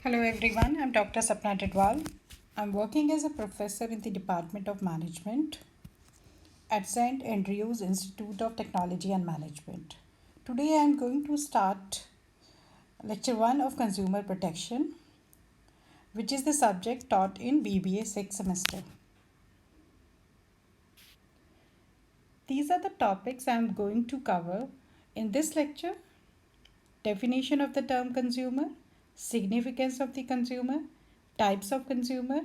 Hello everyone, I'm Dr. Sapna Tadwal. I'm working as a professor in the Department of Management at St. Andrews Institute of Technology and Management. Today I'm going to start lecture 1 of consumer protection, which is the subject taught in BBA 6th semester. These are the topics I'm going to cover in this lecture: definition of the term consumer, significance of the consumer, types of consumer,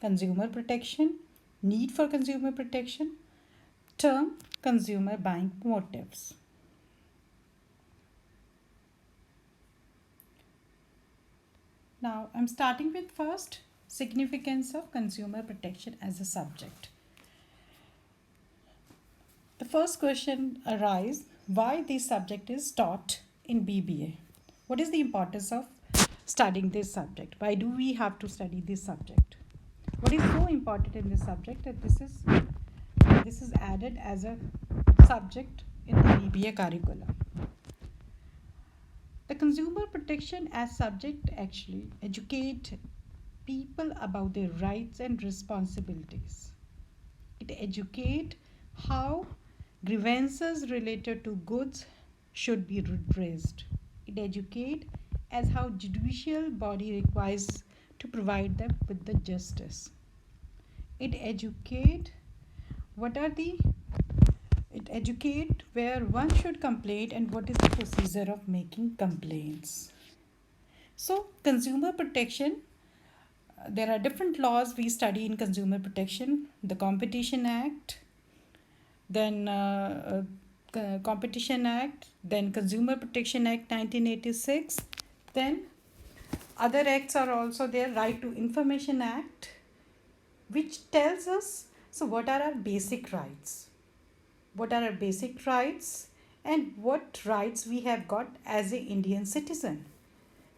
consumer protection, need for consumer protection, term consumer buying motives. Now I'm starting with first significance of consumer protection as a subject. The first question arises: why this subject is taught in BBA? What is the importance of studying this subject? Why do we have to study this subject? What is so important in this subject that this is added as a subject in the BBA curriculum? The consumer protection as subject actually educate people about their rights and responsibilities. It educate how grievances related to goods should be redressed. It educate as how judicial body requires to provide them with the justice. It educate what are the it educate where one should complain and what is the procedure of making complaints. So consumer protection, there are different laws we study in consumer protection: the Competition Act, then Competition Act, then Consumer Protection Act 1986, then other acts are also there: Right to Information Act, which tells us so what are our basic rights, what are our basic rights, and what rights we have got as a Indian citizen.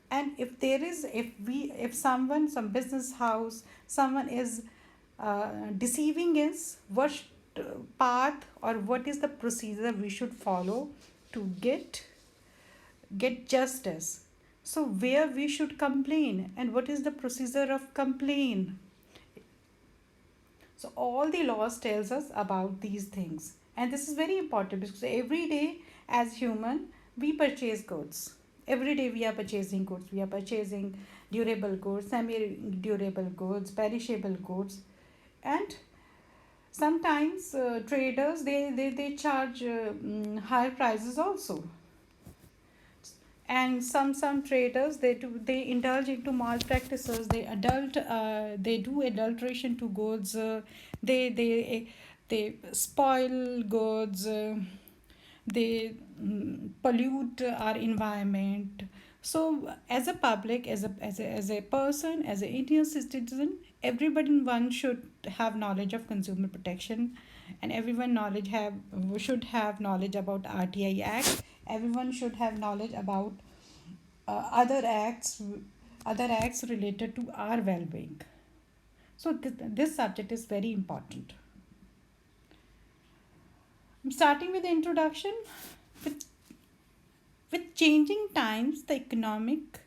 And if there is if someone, some business house, someone is deceiving us, what path or what is the procedure we should follow to get justice. So where we should complain and what is the procedure of complaint. So all the laws tells us about these things, and this is very important because every day as human we purchase goods. Every day we are purchasing goods. We are purchasing durable goods, semi-durable goods, perishable goods, and sometimes traders they charge higher prices also. And some traders they indulge into malpractices. They do adulteration to goods. They spoil goods. They pollute our environment. So as a public, as a person, as an Indian citizen, everybody one should have knowledge of consumer protection, and everyone knowledge have should have knowledge about RTI Act. Everyone should have knowledge about other acts related to our well-being. So this subject is very important. I'm starting with the introduction. With, with changing times, the economic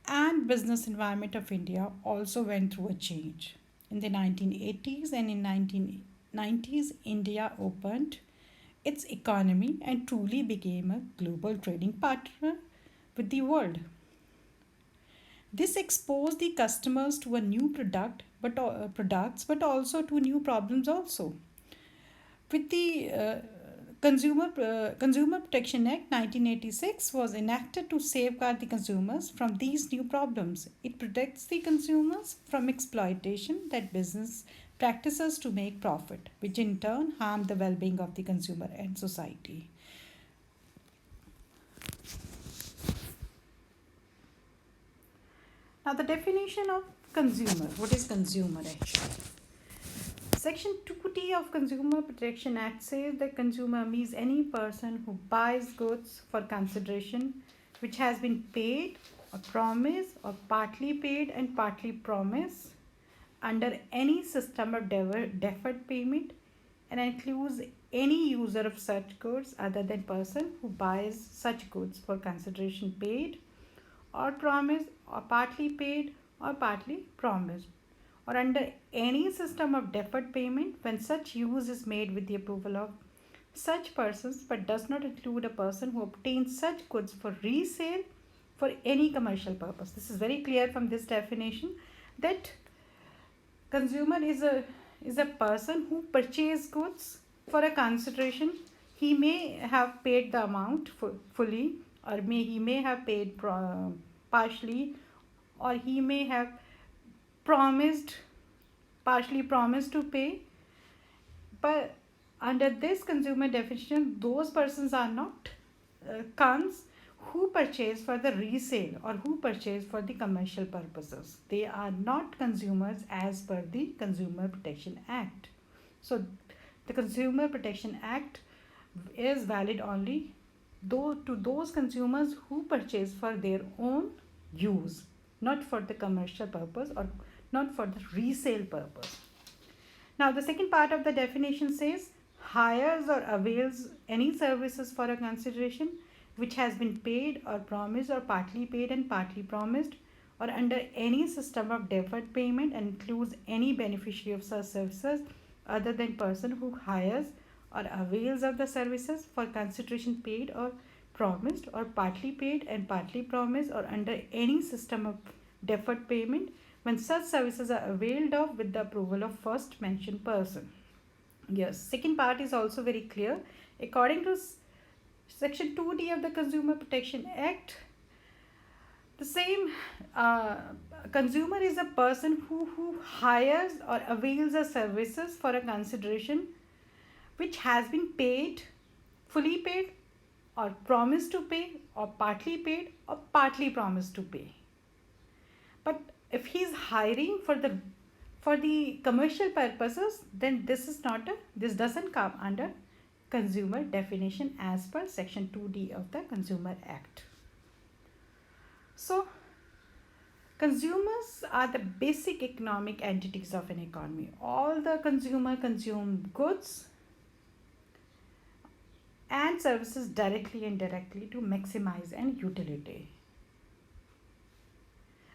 and business environment of India also went through a change. In the 1980s and in 1990s, India opened its economy and truly became a global trading partner with the world. This exposed the customers to a new products, but also to new problems also. With the Consumer Protection Act 1986 was enacted to safeguard the consumers from these new problems. It protects the consumers from exploitation that business practices to make profit, which in turn harm the well-being of the consumer and society. Now the definition of consumer. What is consumer actually? Section 2D of Consumer Protection Act says that consumer means any person who buys goods for consideration which has been paid or promised or partly paid and partly promised under any system of deferred payment, and includes any user of such goods other than person who buys such goods for consideration paid or promised or partly paid or partly promised, or under any system of deferred payment when such use is made with the approval of such persons but does not include a person who obtains such goods for resale for any commercial purpose. This is very clear from this definition that consumer is a person who purchase goods for a consideration. He may have paid the amount fully, or he may have paid partially, or he may have promised partially promised to pay. But under this consumer definition, those persons are not cons who purchase for the resale or who purchase for the commercial purposes. They are not consumers as per the Consumer Protection Act. So the Consumer Protection Act is valid only to those consumers who purchase for their own use, not for the commercial purpose or not for the resale purpose. Now, the second part of the definition says hires or avails any services for a consideration which has been paid or promised or partly paid and partly promised, or under any system of deferred payment, and includes any beneficiary of such services other than person who hires or avails of the services for consideration paid or promised or partly paid and partly promised, or under any system of deferred payment when such services are availed of with the approval of first mentioned person. Yes, second part is also very clear. According to Section 2D of the Consumer Protection Act, the same consumer is a person who hires or avails of services for a consideration which has been paid, fully paid, or promised to pay, or partly promised to pay. But if he is hiring for the commercial purposes, then this doesn't come under consumer definition as per Section 2D of the Consumer Act. So consumers are the basic economic entities of an economy. All the consumer consume goods and services directly and indirectly to maximize an utility.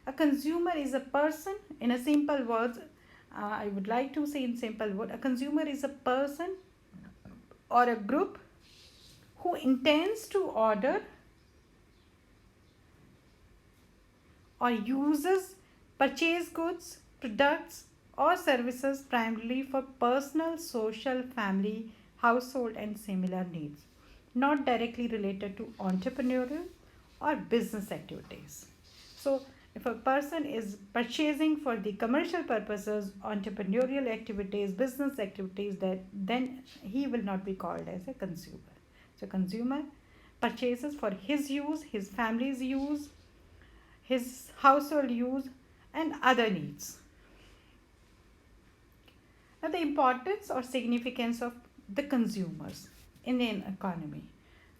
A consumer is a person, in a simple words, I would like to say in simple word, a consumer is a person or a group who intends to order or purchase goods, products or services primarily for personal, social, family, household and similar needs, not directly related to entrepreneurial or business activities. So if a person is purchasing for the commercial purposes, entrepreneurial activities, business activities, then he will not be called as a consumer. So consumer purchases for his use, his family's use, his household use and other needs. Now the importance or significance of the consumers in an economy.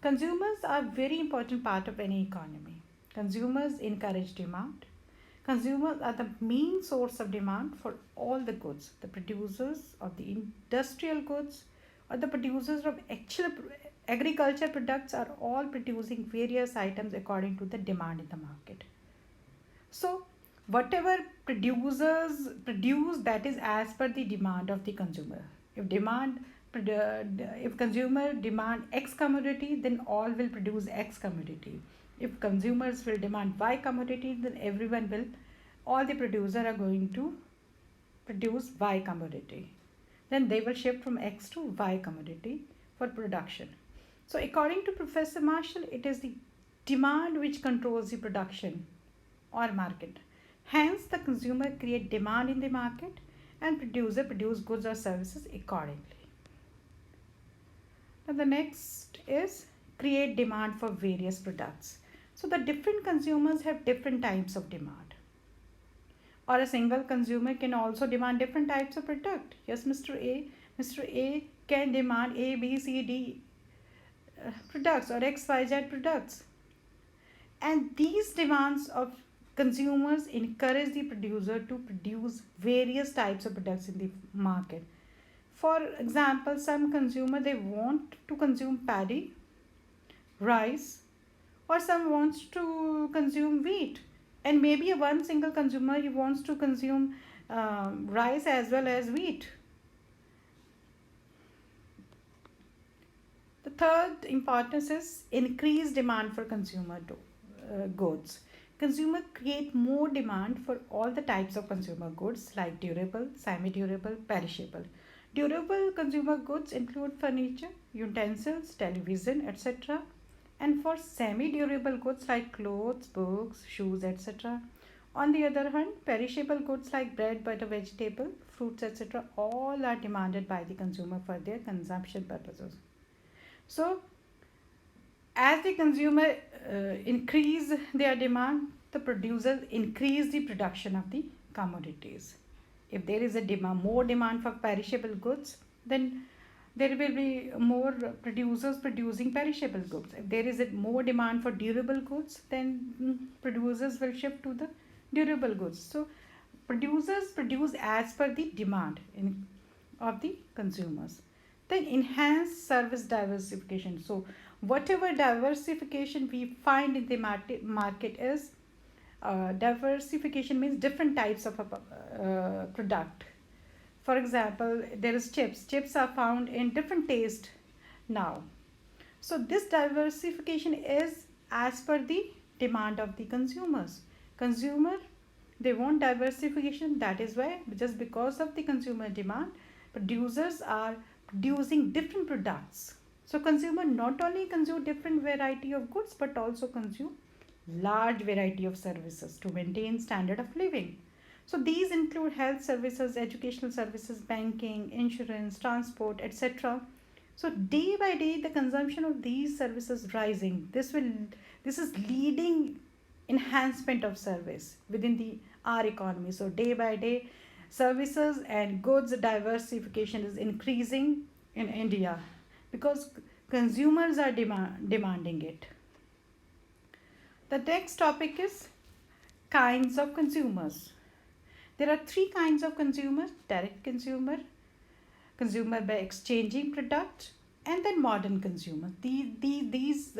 Consumers are a very important part of any economy. Consumers encourage demand. Consumers are the main source of demand for all the goods. The producers of the industrial goods or the producers of actual agriculture products are all producing various items according to the demand in the market. So whatever producers produce, that is as per the demand of the consumer. If consumer demand X commodity, then all will produce X commodity. If consumers will demand Y commodity, then all the producers are going to produce Y commodity. Then they will shift from X to Y commodity for production. So according to Professor Marshall, it is the demand which controls the production or market. Hence, the consumer create demand in the market and producer produce goods or services accordingly. Now the next is create demand for various products. So the different consumers have different types of demand. Or a single consumer can also demand different types of product. Yes, Mr. A can demand A, B, C, D products or X, Y, Z products. And these demands of consumers encourage the producer to produce various types of products in the market. For example, some consumer, they want to consume paddy, rice, or some wants to consume wheat, and maybe one single consumer he wants to consume rice as well as wheat. The third importance is increased demand for goods. Consumer create more demand for all the types of consumer goods like durable, semi-durable, perishable. Durable consumer goods include furniture, utensils, television, etc. And for semi-durable goods like clothes, books, shoes, etc. On the other hand, perishable goods like bread, butter, vegetable, fruits, etc. all are demanded by the consumer for their consumption purposes. So, as the consumer increase their demand, the producers increase the production of the commodities. If there is a demand, more demand for perishable goods, then there will be more producers producing perishable goods. If there is a more demand for durable goods, then producers will shift to the durable goods. So producers produce as per the demand of the consumers. Then enhance service diversification. So whatever diversification we find in the market is diversification means different types of product. For example, there is chips. Chips are found in different taste now. So this diversification is as per the demand of the consumers. Consumer, they want diversification. That is why, just because of the consumer demand, producers are producing different products. So consumer not only consume different variety of goods but also consume large variety of services to maintain standard of living. So these include health services, educational services, banking, insurance, transport, etc. So day by day the consumption of these services rising. This is leading enhancement of service within the our economy. So day by day services and goods diversification is increasing in India because consumers are demanding it. The next topic is kinds of consumers. There are three kinds of consumers: direct consumer, consumer by exchanging product, and then modern consumer. These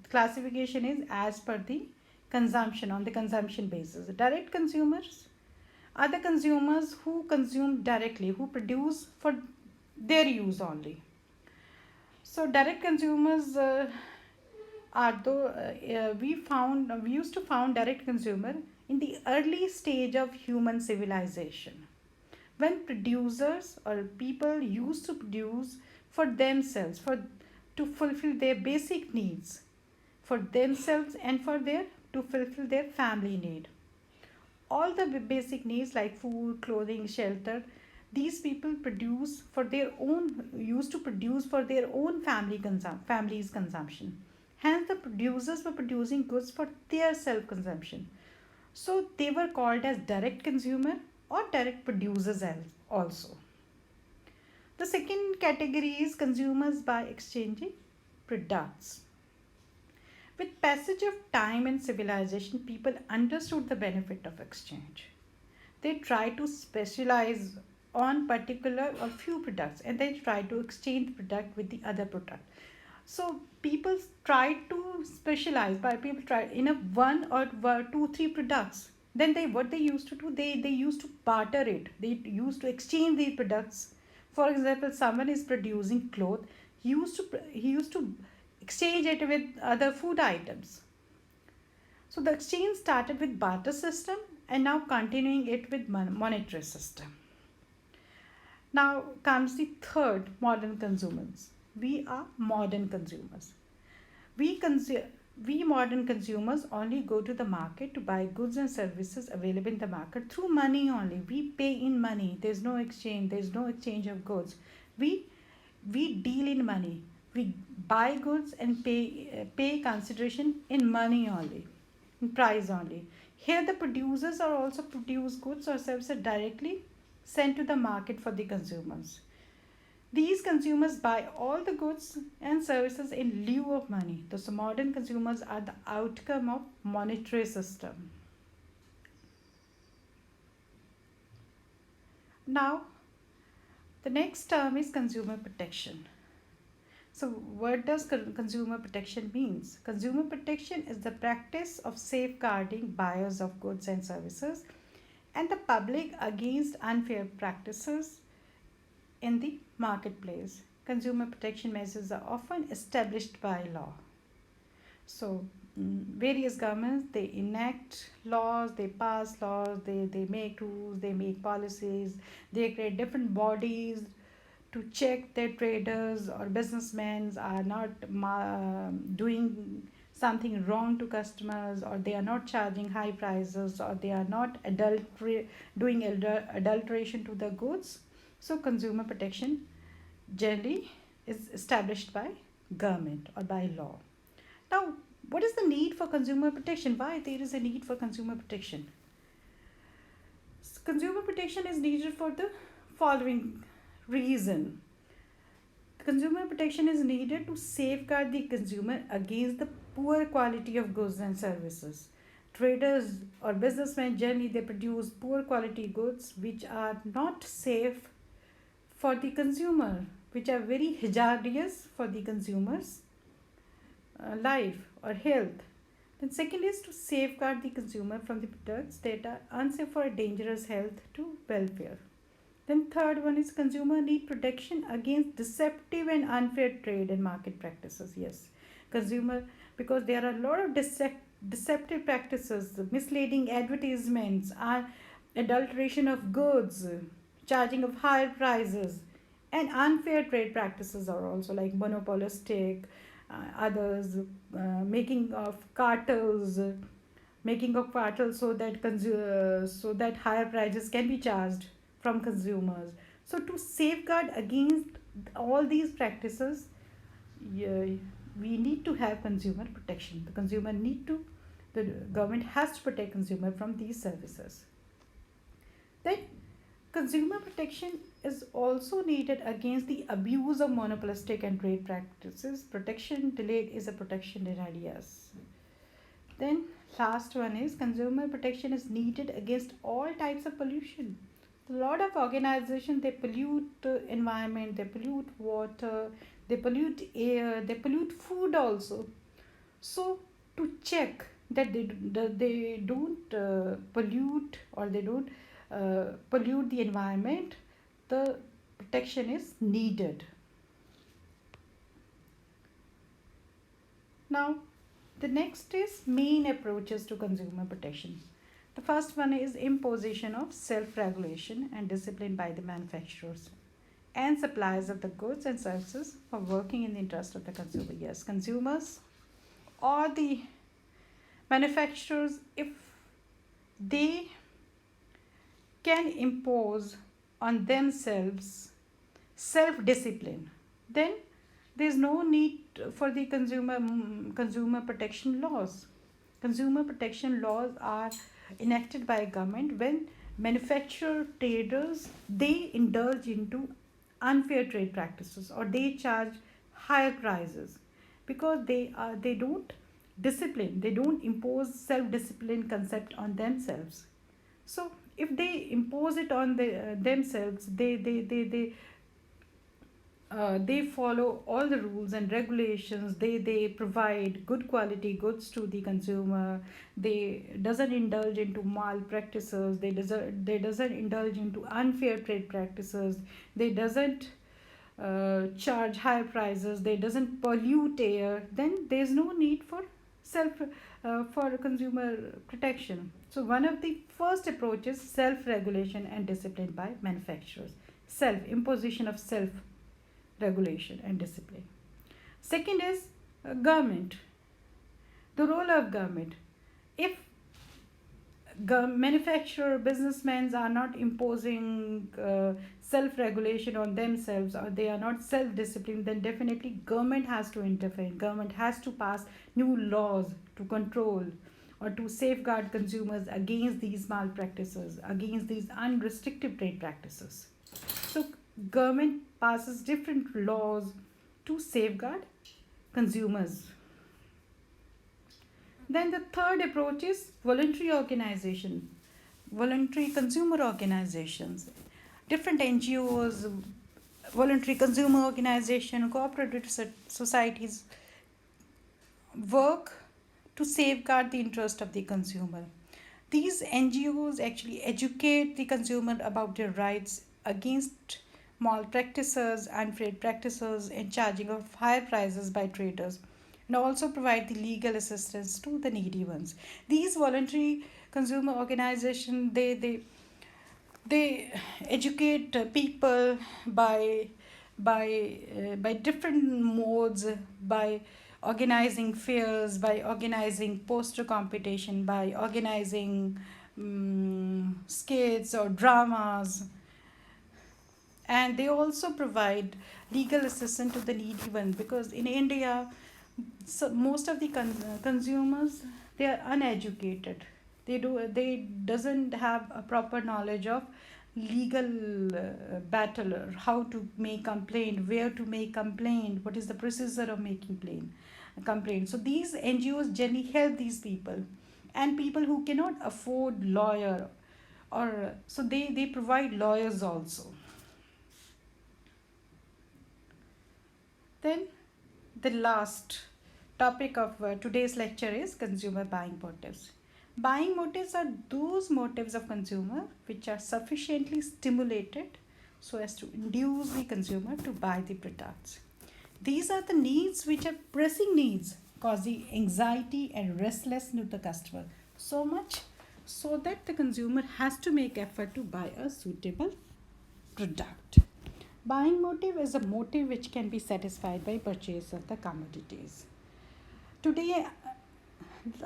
classification is as per the consumption, on the consumption basis. Direct consumers are the consumers who consume directly, who produce for their use only. So direct consumers are though we used to found direct consumer in the early stage of human civilization, when producers or people used to produce for themselves, for to fulfill their basic needs for themselves and for their to fulfill their family need. All the basic needs like food, clothing, shelter, these people produce for their own, used to produce for their own family's consumption. Hence the producers were producing goods for their self consumption. So they were called as direct consumer or direct producers also. The second category is consumers by exchanging products. With passage of time and civilization, people understood the benefit of exchange. They try to specialize on particular or few products and they try to exchange the product with the other product. So people try to specialize by people try in a one or two three products. Then they what they used to do, they used to barter it, they used to exchange these products. For example, someone is producing cloth, he used to exchange it with other food items. So the exchange started with barter system and now continuing it with monetary system. Now comes the third, modern consumers. We are modern consumers. We consume we modern consumers only go to the market to buy goods and services available in the market through money only. We pay in money. There's no exchange. There's no exchange of goods. We we deal in money. We buy goods and pay consideration in money only, in price only. Here the producers are also produce goods or services directly sent to the market for the consumers. These consumers buy all the goods and services in lieu of money. Thus, modern consumers are the outcome of monetary system. Now, the next term is consumer protection. So, what does consumer protection means? Consumer protection is the practice of safeguarding buyers of goods and services and the public against unfair practices in the marketplace. Consumer protection measures are often established by law. So, various governments they enact laws, they pass laws, they make rules, they make policies, they create different bodies to check that traders or businessmen are not doing something wrong to customers, or they are not charging high prices, or they are not doing adulteration to the goods. So consumer protection generally is established by government or by law. Now, what is the need for consumer protection? Why there is a need for consumer protection? Consumer protection is needed for the following reason. Consumer protection is needed to safeguard the consumer against the poor quality of goods and services. Traders or businessmen generally they produce poor quality goods which are not safe for the consumer, which are very hazardous for the consumer's life or health. Then second is to safeguard the consumer from the products that are unsafe or dangerous health to welfare. Then third one is consumer need protection against deceptive and unfair trade and market practices. Yes, consumer, because there are a lot of deceptive practices, misleading advertisements, adulteration of goods, charging of higher prices, and unfair trade practices are also like monopolistic, others making of cartels. Making of cartels so that so that higher prices can be charged from consumers. So to safeguard against all these practices, yeah, we need to have consumer protection. The government has to protect consumer from these services. Then consumer protection is also needed against the abuse of monopolistic and trade practices. Protection delayed is a protection denied. Yes. Then last one is consumer protection is needed against all types of pollution. A lot of organizations they pollute the environment, they pollute water, they pollute air, they pollute food also. So to check that they don't pollute or they don't pollute the environment, the protection is needed. Now, the next is main approaches to consumer protection. The first one is imposition of self-regulation and discipline by the manufacturers and suppliers of the goods and services for working in the interest of the consumer. Yes, consumers or the manufacturers, if they can impose on themselves self-discipline, then there is no need for the consumer protection laws. Consumer protection laws are enacted by government when manufacturer traders they indulge into unfair trade practices or they charge higher prices because they don't discipline, they don't impose self discipline concept on themselves. So if they impose it on themselves, they follow all the rules and regulations, they provide good quality goods to the consumer, they doesn't indulge into malpractices, they doesn't indulge into unfair trade practices, they doesn't charge higher prices, they doesn't pollute air, then there's no need for self for consumer protection. So one of the first approaches self regulation and discipline by manufacturers, self imposition of self regulation and discipline. Second is government, the role of government. If manufacturer businessmen are not imposing self regulation on themselves or they are not self disciplined, then definitely government has to intervene, government has to pass new laws to control or to safeguard consumers against these malpractices, against these unrestricted trade practices. So government passes different laws to safeguard consumers. Then the third approach is voluntary organization, voluntary consumer organizations. Different NGOs voluntary consumer organization, cooperative societies work to safeguard the interest of the consumer. These NGOs actually educate the consumer about their rights against malpractices, unfair practices, and charging of higher prices by traders, and also provide the legal assistance to the needy ones. These voluntary consumer organizations, they educate people by different modes, by organizing fairs, by organizing poster competition, by organizing skits or dramas, and they also provide legal assistance to the needy ones, because in India, so most of the consumers, they are uneducated. They doesn't have a proper knowledge of legal battle, or how to make complaint, where to make complaint, what is the procedure of making complaint. So these NGOs generally help these people, and people who cannot afford lawyer, or so they provide lawyers also. Then the last topic of today's lecture is consumer buying motives. Buying motives are those motives of consumer which are sufficiently stimulated so as to induce the consumer to buy the products. These are the needs which are pressing needs, causing anxiety and restlessness to the customer. So much so that the consumer has to make effort to buy a suitable product. Buying motive is a motive which can be satisfied by purchase of the commodities. Today,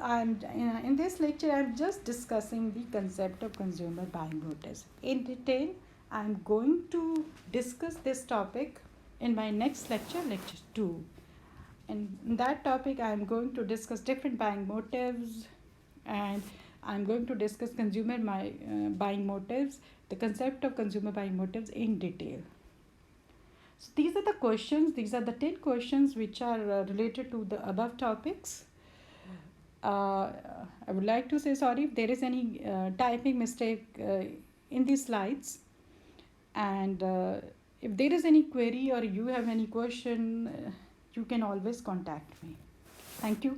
I'm in this lecture. I'm just discussing the concept of consumer buying motives in detail. I'm going to discuss this topic in my next lecture, lecture 2. And in that topic, I'm going to discuss different buying motives, and I'm going to discuss buying motives, the concept of consumer buying motives in detail. So these are the questions, these are the 10 questions which are related to the above topics. I would like to say sorry if there is any typing mistake in these slides. And if there is any query or you have any question, you can always contact me. Thank you.